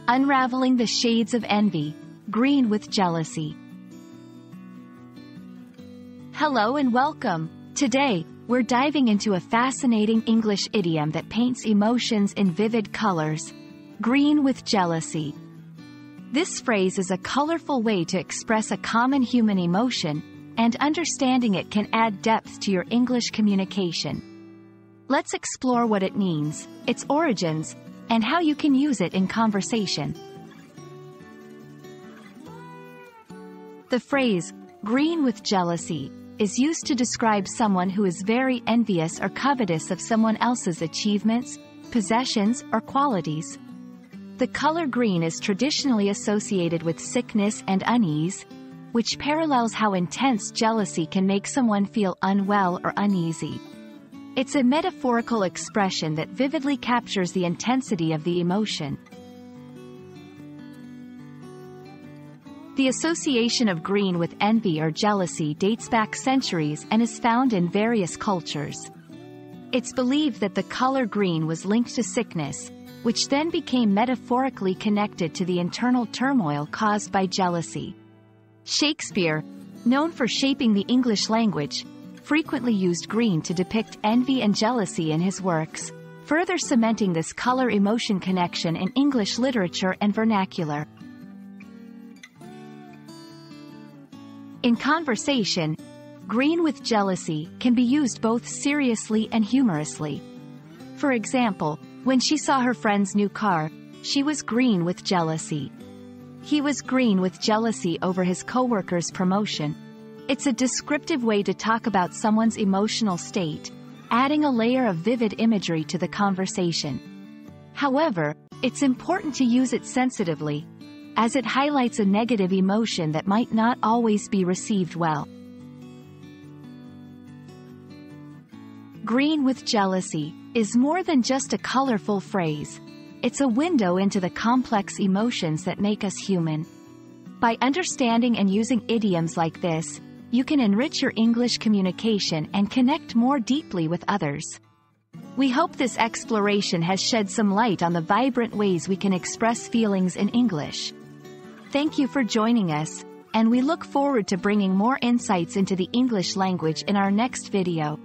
Unraveling the Shades of Envy, Green with Jealousy. Hello and welcome. Today, we're diving into a fascinating English idiom that paints emotions in vivid colors. Green with jealousy. This phrase is a colorful way to express a common human emotion, and understanding it can add depth to your English communication. Let's explore what it means, its origins, and how you can use it in conversation. The phrase, green with jealousy, is used to describe someone who is very envious or covetous of someone else's achievements, possessions, or qualities. The color green is traditionally associated with sickness and unease, which parallels how intense jealousy can make someone feel unwell or uneasy. It's a metaphorical expression that vividly captures the intensity of the emotion. The association of green with envy or jealousy dates back centuries and is found in various cultures. It's believed that the color green was linked to sickness, which then became metaphorically connected to the internal turmoil caused by jealousy. Shakespeare, known for shaping the English language, frequently used green to depict envy and jealousy in his works, further cementing this color-emotion connection in English literature and vernacular. In conversation, green with jealousy can be used both seriously and humorously. For example, when she saw her friend's new car, she was green with jealousy. He was green with jealousy over his coworker's promotion. It's a descriptive way to talk about someone's emotional state, adding a layer of vivid imagery to the conversation. However, it's important to use it sensitively, as it highlights a negative emotion that might not always be received well. Green with jealousy is more than just a colorful phrase. It's a window into the complex emotions that make us human. By understanding and using idioms like this, you can enrich your English communication and connect more deeply with others. We hope this exploration has shed some light on the vibrant ways we can express feelings in English. Thank you for joining us, and we look forward to bringing more insights into the English language in our next video.